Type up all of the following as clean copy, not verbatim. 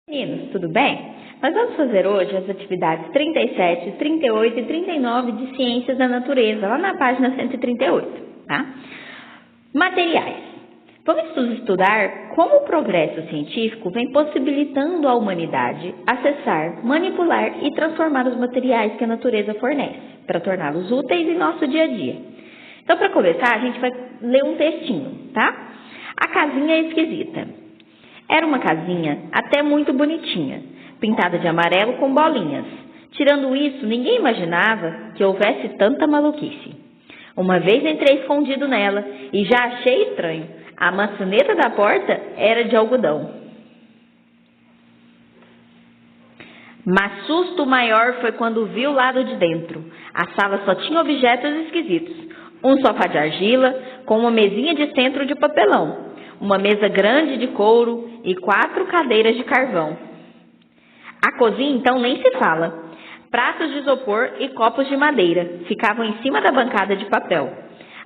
Meninos, tudo bem? Nós vamos fazer hoje as atividades 37, 38 e 39 de Ciências da Natureza, lá na página 138, tá? Materiais. Vamos estudar como o progresso científico vem possibilitando à humanidade acessar, manipular e transformar os materiais que a natureza fornece, para torná-los úteis em nosso dia a dia. Então, para começar, a gente vai ler um textinho, tá? A casinha esquisita. Era uma casinha até muito bonitinha, pintada de amarelo com bolinhas. Tirando isso, ninguém imaginava que houvesse tanta maluquice. Uma vez entrei escondido nela e já achei estranho. A maçaneta da porta era de algodão. Mas susto maior foi quando vi o lado de dentro. A sala só tinha objetos esquisitos. Um sofá de argila com uma mesinha de centro de papelão. Uma mesa grande de couro e 4 cadeiras de carvão. A cozinha, então, nem se fala. Pratos de isopor e copos de madeira ficavam em cima da bancada de papel.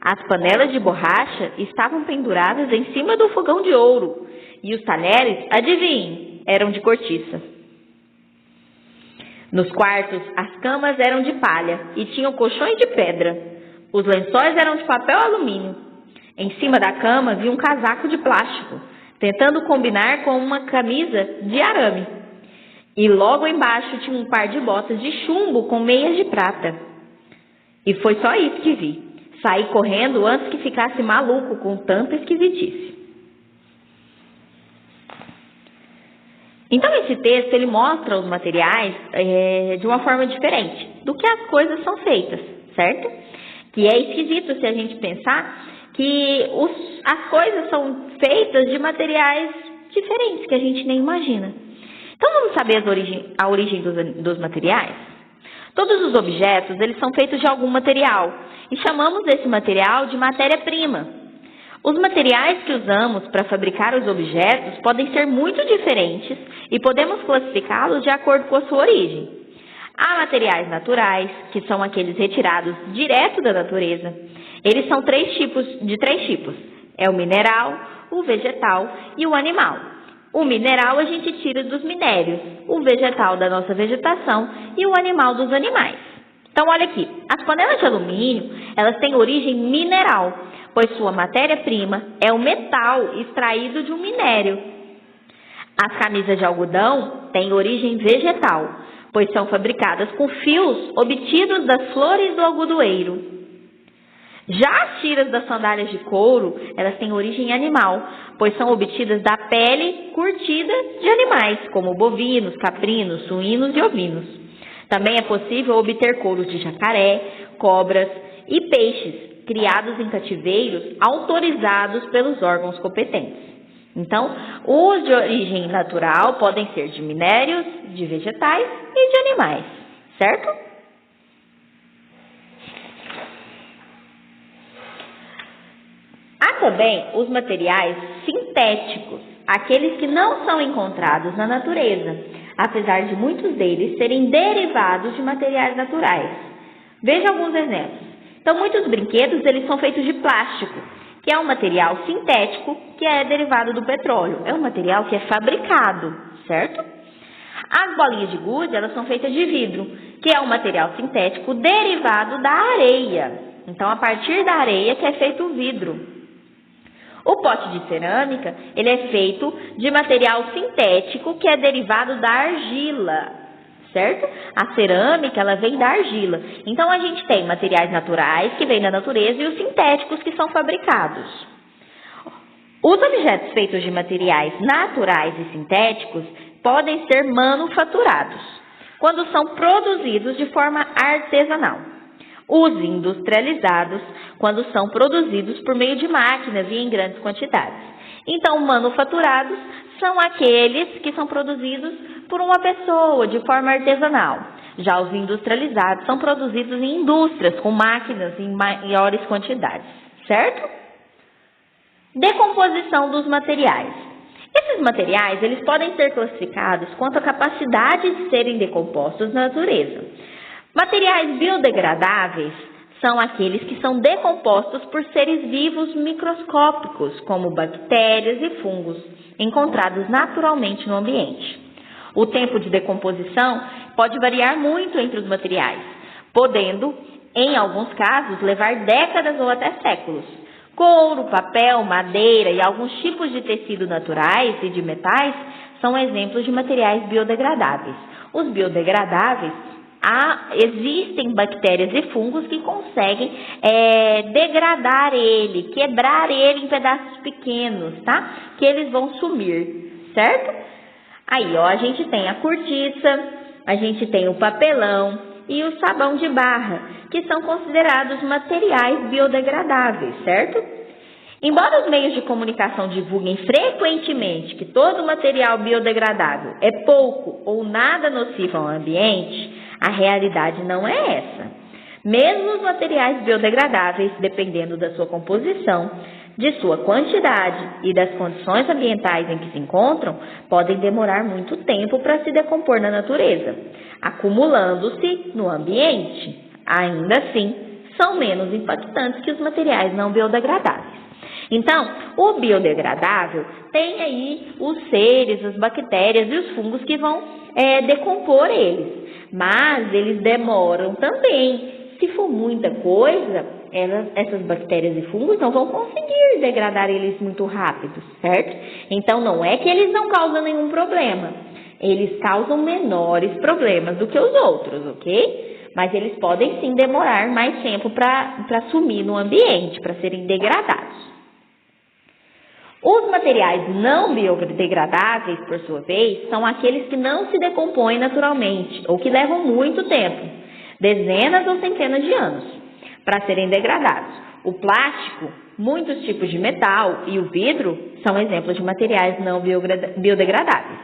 As panelas de borracha estavam penduradas em cima do fogão de ouro. E os talheres, adivinhem, eram de cortiça. Nos quartos, as camas eram de palha e tinham colchões de pedra. Os lençóis eram de papel alumínio. Em cima da cama vi um casaco de plástico, tentando combinar com uma camisa de arame. E logo embaixo tinha um par de botas de chumbo com meias de prata. E foi só isso que vi. Saí correndo antes que ficasse maluco com tanta esquisitice. Então esse texto ele mostra os materiais de uma forma diferente do que as coisas são feitas, certo? Que é esquisito se a gente pensar que as coisas são feitas de materiais diferentes que a gente nem imagina. Então vamos saber a origem dos materiais? Todos os objetos eles são feitos de algum material e chamamos esse material de matéria-prima. Os materiais que usamos para fabricar os objetos podem ser muito diferentes e podemos classificá-los de acordo com a sua origem. Há materiais naturais, que são aqueles retirados direto da natureza. Eles são de três tipos. É o mineral, o vegetal e o animal. O mineral a gente tira dos minérios, o vegetal da nossa vegetação e o animal dos animais. Então, olha aqui, as panelas de alumínio, elas têm origem mineral, pois sua matéria-prima é o metal extraído de um minério. As camisas de algodão têm origem vegetal, pois são fabricadas com fios obtidos das flores do algodoeiro. Já as tiras das sandálias de couro, elas têm origem animal, pois são obtidas da pele curtida de animais, como bovinos, caprinos, suínos e ovinos. Também é possível obter couros de jacaré, cobras e peixes, criados em cativeiros autorizados pelos órgãos competentes. Então, os de origem natural podem ser de minérios, de vegetais e de animais, certo? Há também os materiais sintéticos, aqueles que não são encontrados na natureza, apesar de muitos deles serem derivados de materiais naturais. Veja alguns exemplos. Então, muitos brinquedos eles são feitos de plástico, que é um material sintético que é derivado do petróleo. É um material que é fabricado, certo? As bolinhas de gude, elas são feitas de vidro, que é um material sintético derivado da areia. Então, a partir da areia que é feito o vidro. O pote de cerâmica, ele é feito de material sintético que é derivado da argila, certo? A cerâmica, ela vem da argila. Então, a gente tem materiais naturais que vêm da natureza e os sintéticos que são fabricados. Os objetos feitos de materiais naturais e sintéticos podem ser manufaturados, quando são produzidos de forma artesanal. Os industrializados, quando são produzidos por meio de máquinas e em grandes quantidades. Então, manufaturados são aqueles que são produzidos por uma pessoa de forma artesanal. Já os industrializados são produzidos em indústrias, com máquinas em maiores quantidades, certo? Decomposição dos materiais. Esses materiais eles podem ser classificados quanto à capacidade de serem decompostos na natureza. Materiais biodegradáveis são aqueles que são decompostos por seres vivos microscópicos, como bactérias e fungos, encontrados naturalmente no ambiente. O tempo de decomposição pode variar muito entre os materiais, podendo, em alguns casos, levar décadas ou até séculos. Couro, papel, madeira e alguns tipos de tecido naturais e de metais são exemplos de materiais biodegradáveis. Os biodegradáveis, existem bactérias e fungos que conseguem degradar ele, quebrar ele em pedaços pequenos, tá? Que eles vão sumir, certo? Aí, ó, a gente tem a cortiça, a gente tem o papelão e o sabão de barra, que são considerados materiais biodegradáveis, certo? Embora os meios de comunicação divulguem frequentemente que todo material biodegradável é pouco ou nada nocivo ao ambiente, a realidade não é essa. Mesmo os materiais biodegradáveis, dependendo da sua composição, de sua quantidade e das condições ambientais em que se encontram, podem demorar muito tempo para se decompor na natureza, acumulando-se no ambiente. Ainda assim, são menos impactantes que os materiais não biodegradáveis. Então, o biodegradável tem aí os seres, as bactérias e os fungos que vão decompor eles, mas eles demoram também. Se for muita coisa, essas bactérias e fungos não vão conseguir degradar eles muito rápido, certo? Então, não é que eles não causam nenhum problema. Eles causam menores problemas do que os outros, ok? Mas eles podem sim demorar mais tempo para sumir no ambiente, para serem degradados. Os materiais não biodegradáveis, por sua vez, são aqueles que não se decompõem naturalmente ou que levam muito tempo, dezenas ou centenas de anos, para serem degradados. O plástico, muitos tipos de metal e o vidro são exemplos de materiais não biodegradáveis.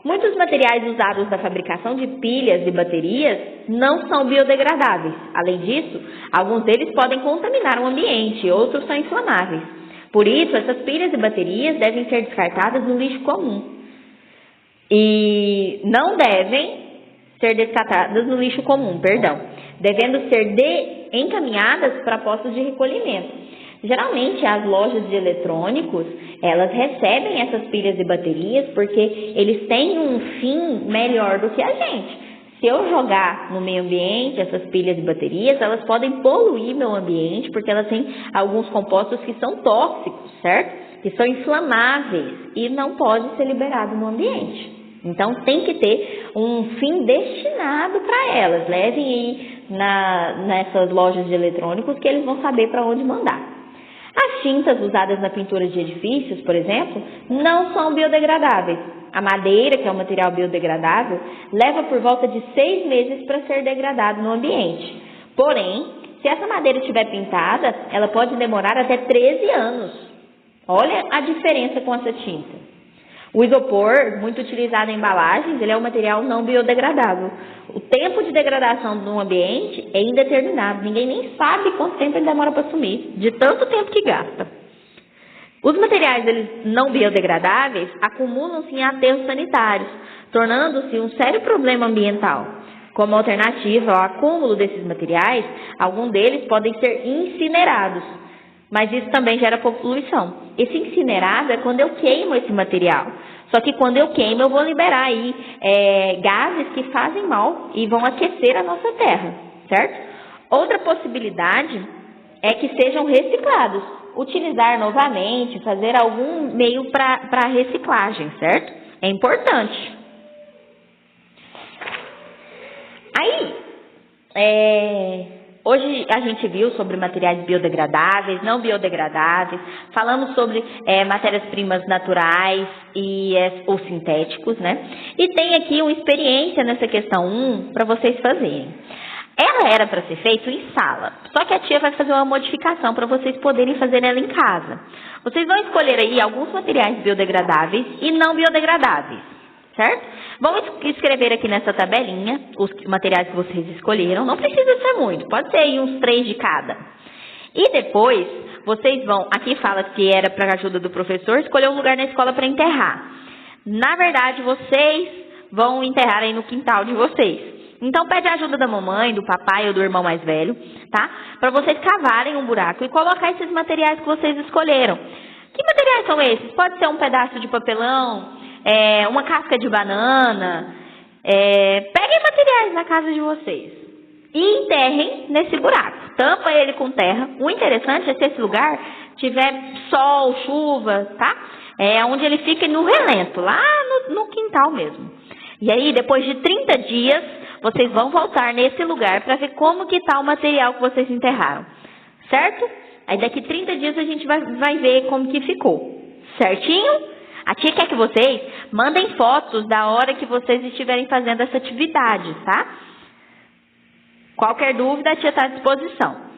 Muitos materiais usados na fabricação de pilhas e baterias não são biodegradáveis. Além disso, alguns deles podem contaminar o ambiente e outros são inflamáveis. Por isso, essas pilhas e baterias devem ser descartadas no lixo comum. E não devem ser descartadas no lixo comum, devendo ser encaminhadas para postos de recolhimento. Geralmente, as lojas de eletrônicos, elas recebem essas pilhas e baterias porque eles têm um fim melhor do que a gente. Se eu jogar no meio ambiente essas pilhas e baterias, elas podem poluir meu ambiente porque elas têm alguns compostos que são tóxicos, certo? Que são inflamáveis e não pode ser liberado no ambiente. Então, tem que ter um fim destinado para elas. Levem aí nessas lojas de eletrônicos que eles vão saber para onde mandar. As tintas usadas na pintura de edifícios, por exemplo, não são biodegradáveis. A madeira, que é um material biodegradável, leva por volta de 6 meses para ser degradado no ambiente. Porém, se essa madeira estiver pintada, ela pode demorar até 13 anos. Olha a diferença com essa tinta. O isopor, muito utilizado em embalagens, ele é um material não biodegradável. O tempo de degradação no ambiente é indeterminado. Ninguém nem sabe quanto tempo ele demora para sumir, de tanto tempo que gasta. Os materiais não biodegradáveis acumulam-se em aterros sanitários, tornando-se um sério problema ambiental. Como alternativa ao acúmulo desses materiais, alguns deles podem ser incinerados, mas isso também gera poluição. Esse incinerado é quando eu queimo esse material. Só que quando eu queimo, eu vou liberar aí gases que fazem mal e vão aquecer a nossa terra, certo? Outra possibilidade é que sejam reciclados. Utilizar novamente, fazer algum meio para reciclagem, certo? É importante. Aí, hoje a gente viu sobre materiais biodegradáveis, não biodegradáveis, falamos sobre matérias-primas naturais e ou sintéticos, né? E tem aqui uma experiência nessa questão 1 para vocês fazerem. Ela era para ser feita em sala, só que a tia vai fazer uma modificação para vocês poderem fazer ela em casa. Vocês vão escolher aí alguns materiais biodegradáveis e não biodegradáveis, certo? Vão escrever aqui nessa tabelinha os materiais que vocês escolheram, não precisa ser muito, pode ser aí uns 3 de cada. E depois, vocês vão, aqui fala que era para a ajuda do professor, escolher um lugar na escola para enterrar. Na verdade, vocês vão enterrar aí no quintal de vocês. Então, pede a ajuda da mamãe, do papai ou do irmão mais velho, tá? Para vocês cavarem um buraco e colocar esses materiais que vocês escolheram. Que materiais são esses? Pode ser um pedaço de papelão, uma casca de banana. Peguem materiais na casa de vocês e enterrem nesse buraco. Tampa ele com terra. O interessante é se esse lugar tiver sol, chuva, tá? Onde ele fica no relento, lá no quintal mesmo. E aí, depois de 30 dias, vocês vão voltar nesse lugar para ver como que tá o material que vocês enterraram. Certo? Aí daqui 30 dias a gente vai ver como que ficou. Certinho? A tia quer que vocês mandem fotos da hora que vocês estiverem fazendo essa atividade, tá? Qualquer dúvida, a tia está à disposição.